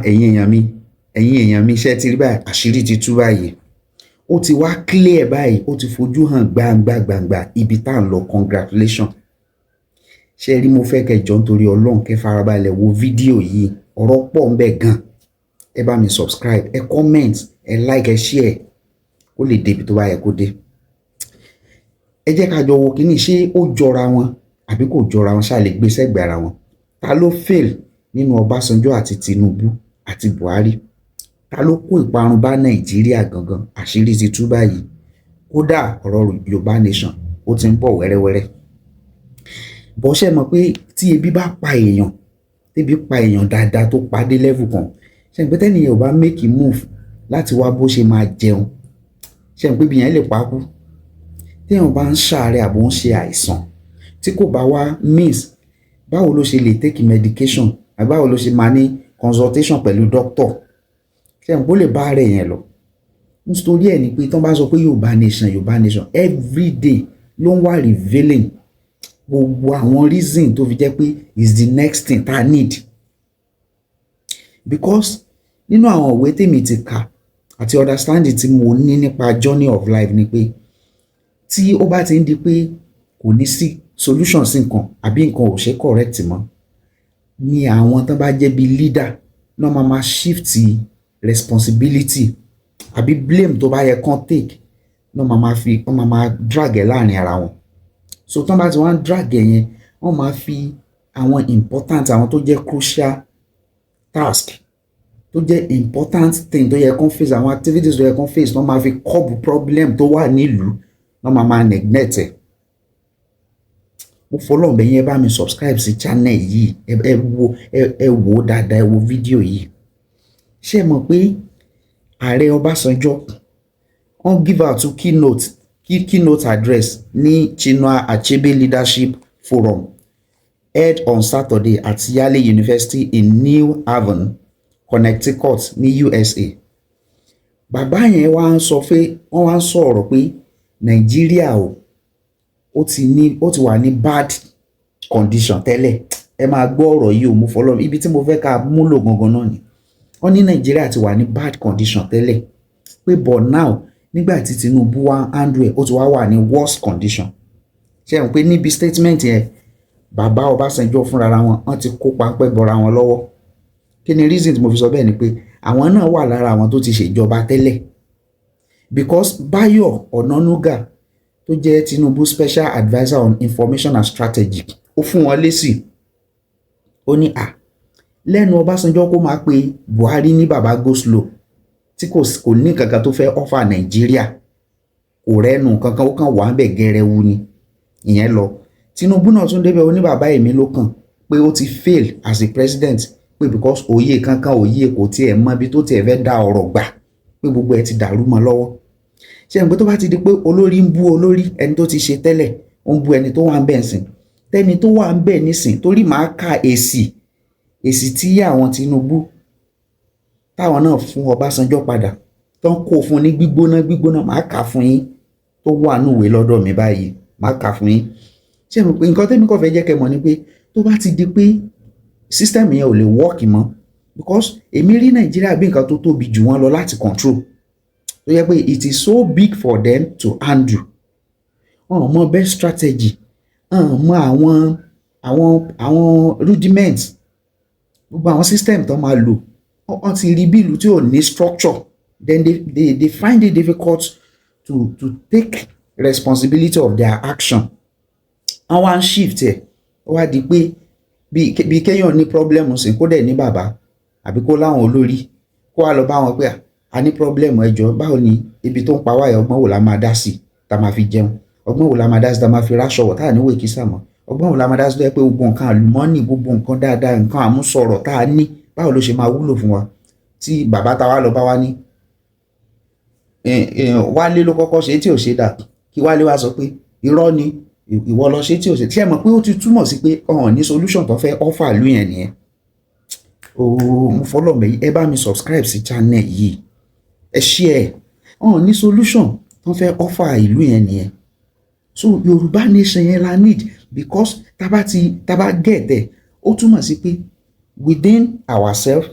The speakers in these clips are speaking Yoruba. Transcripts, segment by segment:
ẹ̀yin èèyàn mi ṣe ti rí báyìí, àṣírí ti tú báyìí, ó ti wá clear báyìí, ó ti fojú hàn gbangba ibi tá à ń lọ. Congratulation. Ṣé rí, mo fẹ́ kẹ́ jọ nítorí Ọlọ́run kẹ́ farabalẹ̀ wo fídíò yìí, ọ̀rọ̀ pọ̀ ń bẹ gan. Ẹ bá mi subscribe, ẹ comment, ẹ like, ẹ share kó lè débi tó bá yẹ kó dé. Ẹ jẹ́ ká jọ wo kíní, ṣé ó jọra wọn àbí kò jọra wọn, ṣá lè gbé sẹ́gbẹ̀ẹ́ ara wọn. Ta ló fail nínú Ọbásanjọ́ àti Tinubu àti Buhari? Ta ló kó ìparun bá Nàìjíríà gangan? Àṣírí ti tú báyìí. Kódà ọ̀rọ̀ Yorùbá nation ó ti ń bọ̀ wẹ́rẹ́wẹ́rẹ́. Bọ́ ṣe mọ̀ pé tí ebi bá pa èèyàn, tébi pa èèyàn dáadáa tó padé level kan, ṣe pé tẹ́nìyàn ò bá make a move láti wá bó ṣe máa jẹun, ṣe pé bí yẹn lè pa kú. Téèyàn bá ń ṣàárẹ̀ àbò ń ṣe àìsàn tí kò bá wá miss, báwo ló ṣe lè take medication àbí báwo ló ṣe máa ní consultation pẹ̀lú doctor? Ṣe pé ó lè bá rẹ̀ yẹn lọ. Nítorí ẹ̀ ni pé tán bá sọ pé Yorùbá nation everyday ló ń wá revealing gbogbo àwọn reason tó fi jẹ́ pé is the next thing tá need. Because nínú àwọn ìwé tèmi ti kà àti understanding tí mo ní nípa journey of life ni pé tí ó bá ti ń di pé kò ní sí solution sí nǹkan àbí nǹkan ò ṣe correct mọ́, ni àwọn tán bá jẹ́ bí leader náà máa shift responsibility àbí blame tó bá yẹ kán take náà wọ́n máa drag ẹ̀ láàrin ara wọn. So tán bá ti wá ń drag ẹ̀ yẹn, wọ́n máa fi àwọn important, àwọn tó jẹ́ crucial task, tó jẹ́ important thing tó yẹ kán face, àwọn activities tó yẹ kán face, wọ́n máa fi curb problem tó wà nílùú, wọ́n máa neglect ẹ̀. Mo fọlọ́run bẹ̀ yín, ẹ bá mi subscribe sí channel yìí, ẹ wo dáadáa, ẹ wo fídíò yìí. Ṣé ẹ mọ̀ pé ààrẹ Ọbásanjọ́ wọ́n give out keynote address ní Chinua Achebe Leadership Forum held on Saturday at Yale University in New Haven, Connecticut ní USA. Bàbá yẹn wá ń sọ pé wọ́n wá ń sọ̀rọ̀ pé Nàìjíríà ó ti wà ní bad condition tẹ́lẹ̀. Ẹ máa gbọ́ ọ̀rọ̀ yìí o, mo fọlọ́run, ibi tí mo fẹ́ ká múlò gangan náà ni. Wọ́n ní Nàìjíríà ti wà ní bad condition tẹ́lẹ̀ pé but now nígbà tí Tinubu wá handle ẹ̀, ó ti wá wà ní worst condition. Ṣé ẹ mọ̀ pé níbi statement yẹn bàbá Ọbásanjọ́ fúnra wọn wọ́n ti kó páńpẹ́ bọ́ra wọn lọ́wọ́. Kí ni reason tí mo fi sọ bẹ́ẹ̀ ni pé àwọn náà wà lára àwọn tó ti ṣèjọba tẹ́lẹ̀. Because Báyọ̀ Ọ̀nànúgà tó jẹ́ Tinubu special adviser on information and strategy, ó fún wọn lésì. Ó ní lẹ́nu Ọbásanjọ́ kó máa pe Buhari ní bàbá go slow, tí kò ní kankan tó fẹ́ offer Nàìjíríà, kò rẹ́nu kankan, ó kàn wà ń bẹ̀ gẹrẹwu ni. Ìyẹn lọ. Tinubu náà tún débẹ̀, ó ní bàbá èmi ló kàn pé ó ti fail as a president, pé because òye kankan kò tiẹ̀ mọ ibi tó tiẹ̀ fẹ́ dá ọ̀rọ̀ gbà, pé gbogbo ẹ̀ ti dàrú mọ́ lọ́wọ́. Ṣé ẹ̀ ń pé tó bá ti di pé olórí ń bú olórí, ẹni tó ti ṣe tẹ́lẹ̀ ó ń bú ẹni tó wà ń bẹ̀ nsìn, tẹ́ni tó wà ń bẹ̀ nísìn, torí màá ka èsì tí àwọn Tinubu táwọn náà fún Ọbásanjọ́ padà tán kó fún ní gbígbóná, màá kà fún yín tó wà núwèé lọ́dọ̀ mi báyìí, màá kà fún yín. Ṣé ẹ mọ̀ pé nǹkan tẹ́mi kàn fẹ́ jẹ́ kẹ́ mọ̀ ni pé tó bá ti di pé system yẹn ò lè work mọ́, because èmi rí Nàìjíríà bí nǹkan tó tóbi jù wọ́n lọ láti control, tó yẹ pé it is so big for them to handle. Wọ́n mọ best strategy, wọ́n mọ àwọn rudiments, gbogbo àwọn system tó máa lò, wọ́n ti rí bí ìlú tí ò ní structure, then they find it difficult to take responsibility of their action. Àwọn shift ẹ̀ ó wá di pé bí kéèyàn ní problem sí kó dẹ̀ ní bàbá àbí kó láwọn olórí, kó wá lọ bá wọn pé a ní problem, ẹjọ́ báwo ni ibi tó ń pa wáyà, ọgbọ́n wo la máa dá sí tá máa fi jẹun, ọgbọ́n wo la máa dá sí tá máa fi ráṣọ wọ̀ tá à ní wèé kísà mọ́, ọgbọ́n wo la máa dá sí tó yẹ pé gbogbo nǹkan àlùmọ́ọ́nì, gbogbo nǹkan dáadáa, nǹkan àmúṣọrọ̀ tá a ní, báwo ló ṣe máa wúlò fún wa. Tí bàbá ta wá lọ bá wá ní Wálé ló kọ́kọ́ ṣe tí ò ṣe dà, kí Wálé wá sọ pé irọ́ ni ìwọ lọ ṣe tí ò ṣe. Ṣé ẹ mọ̀ pé ó ti túmọ̀ sí pé ọ̀hún ní solution tó fẹ́ offer ìlú yẹn nìyẹn. Mo fọlọ́ mẹ́yìn, ẹ bá mi subscribe sí channel yìí, ẹ share, ọ̀hún ní solution tó fẹ́ offer ìlú yẹn nìyẹn. So Yorùbá nation yẹn la need, because tá bá get ẹ̀, ó túmọ̀ sí pé within ourselves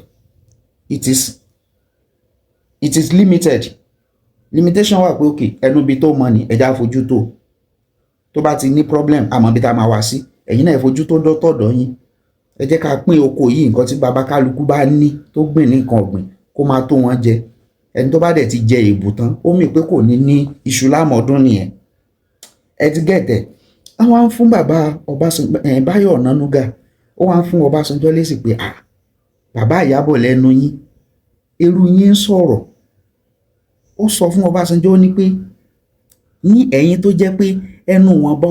it is limited. Limitation wà pé okay ẹnu bí tó mọ ni ẹja fojú tó bá ti ní problem àmọ́ bí tá máa wá sí ẹ̀yin náà fojú tó dọ́tọ̀dọ̀ yín. Ẹ jẹ́ ká pín oko yìí, nǹkan tí baba kálukú bá ní tó gbìn ní nǹkan ọ̀gbìn kó máa tó wọn jẹ. Ẹni tó bá dẹ̀ ti jẹ èbù tán ó mì pé kò ní iṣu lámọ̀ọ́dún nìyẹn. Ẹ ti gẹ̀tẹ̀. Àwọn á ń fún bàbá Ọbásanjọ́ Báyọ̀ Ọ̀nànúgà ó wá ń fún Ọbásanjọ́ lésì pé bàbá Ìyábọ̀ lẹ́nu yín irú yín ń sọ̀rọ̀. Ó sọ fún Ọbásanjọ́ ní pé ní ẹ̀yin tó jẹ́ pé ẹnu wọ̀nba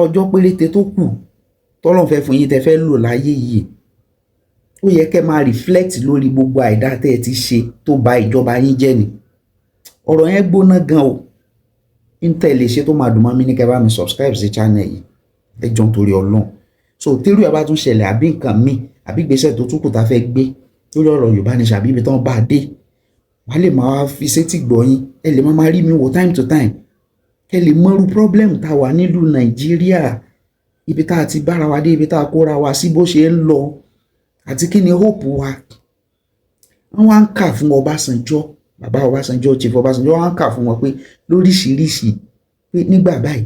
ọjọ́ péréte tó kù tọ́lọ́run fẹ́ fún yín tẹ́ fẹ́ lò láyé yìí, ó yẹ kẹ́ máa reflect lórí gbogbo àìdá tẹ́ ẹ ti ṣe tó ba ìjọba yín jẹ́ ni. Ọ̀rọ̀ yẹn gbóná gan o. Intel lè ṣe tó máa dùn mọ́ mi ní kẹ́ bá mi subscribe sí channel yìí ẹ jọ̀ọ́ nítorí Ọlọ́run. So tírú ẹ̀ bá tún ṣẹlẹ̀ àbí nǹkan míì àbí gbèsè tó tún kù tá fẹ́ gbé lórí ọ̀rọ̀ Yorùbá Nation àbí ibi tán bá dé, wà lè máa fi sétí gbọ́ yín, ẹ lè máa rí mi wò time to time, kẹ́ lè mọrú problem tá wà nílùú Nàìjíríà, ibi tá a ti bára wa dé, ibi tá a kóra wa sí, bó ṣe ń lọ àti kí ni hope wa. Wọ́n á ń kà fún Ọbásanjọ́, bàbá Ọbásanjọ́, Chief Ọbásanjọ́, wọ́n á ń kà fún wọn pé lóríṣiríṣi pé nígbà báyìí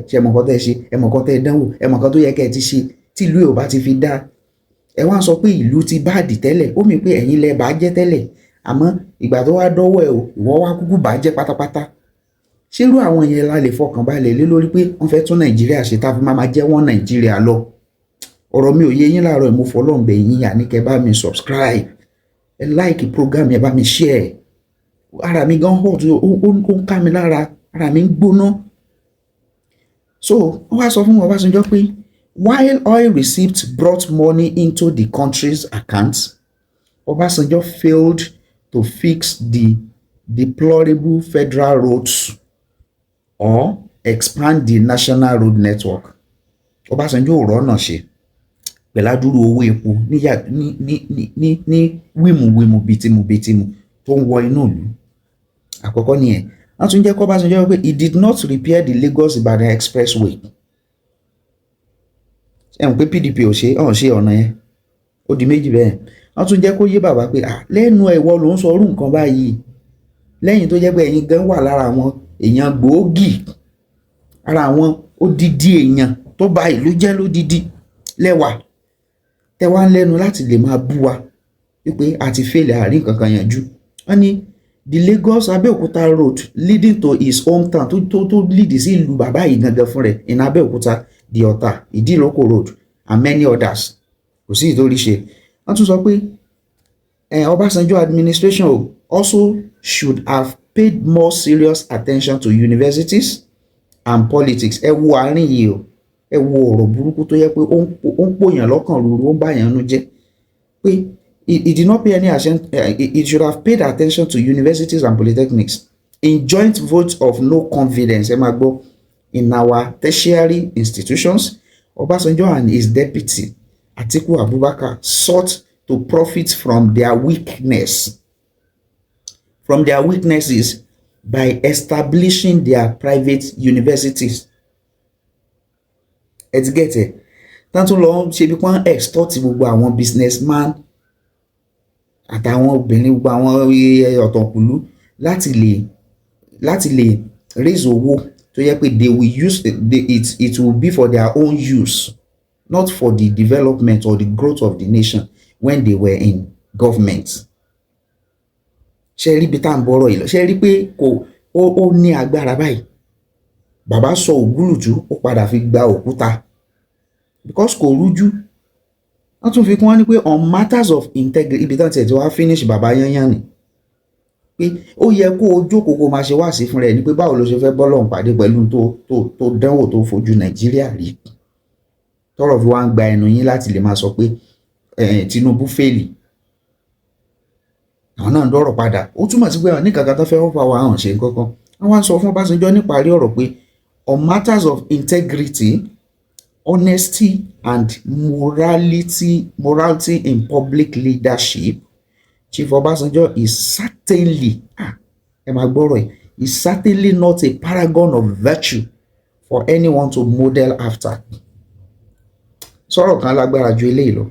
ṣe ẹmọ̀kan tẹ́ ṣe, ẹmọ̀kan tẹ́ dánwò, ẹmọ̀kan tó yẹ kẹ́ ti ṣe tí ìlú ò bá ti fi dá. Ẹ wá ń sọ pé ìlú ti báàdì tẹ́lẹ̀, ó mì pé ẹ̀yin lẹ bá jẹ́ tẹ́lẹ̀, àmọ́ ìgbà tó wá dọ́wọ́ ẹ̀ o ìwọ wá kúkú bá jẹ́ pátápátá. Ṣérú àwọn yẹn la lè fọkàn balẹ̀ lé lórí pé wọ́n fẹ́ tún Nàìjíríà ṣe tá a fi máa jẹ́ wọ́n Nàìjíríà lọ. Ọ̀rọ̀ mi ò yé yín láàárọ̀ mo fọlọ́run bẹ̀ yín yà ní kẹ́ bá mi subscribe, ẹ like program yẹn, bá mi share. Ara mi gan hot, ó ń ká mi lára, ara mi ń gbóná. So wọ́n wá sọ fún Ọbásanjọ́ pé while oil receipts brought money into the country's accounts, Obasanjo failed to fix the deplorable federal roads or expand the national road network. Obasanjo ò rọ́nà ṣe pẹ̀ládúró owó epo ní wímùwímù bìtìmù tó ń wọ inú ìlú. Àkọ́kọ́ nìyẹn. Wọ́n tún jẹ́ kó Ọbásanjọ́ pé he did not repair the Lagos-Ibadan expressway. Ẹ̀hún pé PDP ò ṣe ọ̀nà yẹn, ó di méjì bẹ́ẹ̀. Wọ́n tún jẹ́ kó yé bàbá pé lẹ́nu ẹ̀wọ́ ló ń sọ orú nǹkan báyìí lẹ́yìn tó jẹ́ pé ẹ̀yin gan wà lára àwọn èèyàn gbòógì, ara àwọn odidi èèyàn tó ba ìlú jẹ́ lódidi lẹ́wà tẹ́ wá ń lẹ́nu láti lè máa bú wa wípé a ti fẹ́lẹ̀ àárín kankan yanjú. Wọ́n ní the Lagos-Abẹ́òkúta road leading to his hometown tó lead sí ìlú bàbá yìí gangan fún rẹ̀ in Abẹ́òkúta, the Ọ̀tà, Ìdíròkò road and many others. Kò sí ìtorí ṣe. Wọ́n tún sọ pé Ọbásanjọ́ administration also should have paid more serious attention to universities and politics. Ẹ wo àárín yìí o, ẹ wo ọ̀rọ̀ burúkú tó yẹ pé ó ń pòyàn lọ́kàn rúru, ó ń báyàn nú jẹ́ pé it did not pay any attention. It should have paid attention to universities and polytechnics in joint votes of no confidence. Ẹ máa gbọ́, in our tertiary institutions, Obasanjo and his deputy Atiku Abubakar sought to profit from their weaknesses by establishing their private universities. Ẹ ti get it? Tanto lọ ṣe bí wọ́n extort gbogbo àwọn businessman àtàwọn obìnrin, gbogbo àwọn ọ̀tọ̀kùlú láti lè raise owó tó yẹ pé they will use it will be for their own use, not for the development or the growth of the nation when they were in government. Ṣé rí bí tá ń bọ̀rọ̀ yìí lọ, ṣé rí pé ó ní agbára báyìí. Bàbá sọ ògúlùtú ó padà fi gba òkúta because kò rújú. Wọ́n tún fi kún wọn ní pé on matters of integrity, ibi tán tiẹ̀ tí wàá finish bàbá yányán ni pé ó yẹ kó o jókòó kó máa ṣe wá sí fúnra ẹ̀ ní pé báwo ló ṣe fẹ́ bọ́lọ́run pàdé pẹ̀lú tó dánwò tó fojú Nàìjíríà rí, tọ́rọ̀ fi wá ń gba ẹnu yín láti lè máa sọ pé Tinubu fèlì. Àwọn náà ń dọ̀rọ̀ padà, ó túmọ̀ sí pé àwọn ní kankan tó fẹ́ wọ́n fà wá hàn ṣe nǹkan kan. Wọ́n wá ń sọ fún Ọbásanjọ́ níparí ọ̀rọ̀ pé on matters of integrity, honesty and morality in public leadership, Chief Obasanjo is certainly is certainly not a paragon of virtue for anyone to model after. Sọ̀rọ̀ kan lágbára ju eléyìí lọ.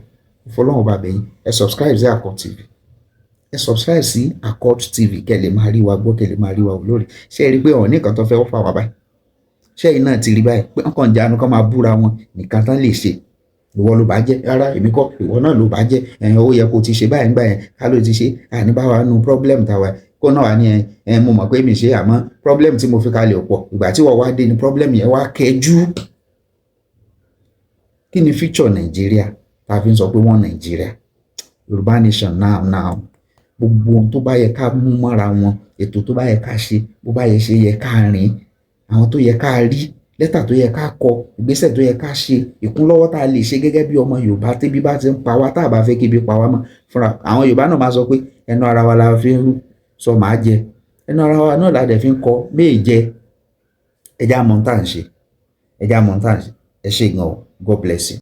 fọlọ́run bá bẹ̀yìn ẹ subscribe sí Accord TV, ẹ subscribe sí Accord TV kẹ́ lè máa rí wa gbọ́, kẹ́ lè máa rí wa wò lórí. Ṣé ẹ rí pé ọ̀hún nìkan tó fẹ́ fà wá báyìí? Ṣé ẹ̀yin náà ti rí báyìí pé wọ́n kàn jánu kán máa búra wọn nìkan tán lè ṣe? Ìwọ ló bá jẹ́, rárá èmi kọ́, ìwọ náà ló bá jẹ́, ó yẹ kó ti ṣe báyìí nígbà yẹn, ká ló ti ṣe, àní bá wa nu problem tàwa kó náà wà ní mo mọ̀ pé mi ṣe àmọ́ problem tí mo fi kalẹ̀ ò pọ̀, ìgbà tí wọ́n wá dé ni problem yẹn wá kẹjú. Kí ni future Nàìjíríà tá a fi ń sọ pé wọ́n Nàìjíríà? Yorùbá nation now gbogbo ohun tó bá yẹ ká mú mọ́ra wọn, ètò tó bá yẹ ká ṣe, bó bá yẹ ṣe yẹ ká rìn, àwọn tó yẹ ká rí, lẹ́tà tó yẹ ká kọ, ìgbésẹ̀ tó yẹ ká ṣe, ìkúnlọ́wọ́ tá a lè ṣe gẹ́gẹ́ bí ọmọ Yorùbá tẹ́bí bá ti ń pa wá, tá a bá fẹ́ kébi pa wá mọ́ fúnra. Àwọn Yorùbá náà máa sọ pé ẹnu ara wa la fi ń sọ màá jẹ, ẹnu ara wa náà la dẹ̀ fi ń kọ méè jẹ. Ẹja mọ̀ tá à ń ṣe, ẹja mọ̀ tá à ń ṣe. Ẹ ṣé gan o, God bless you.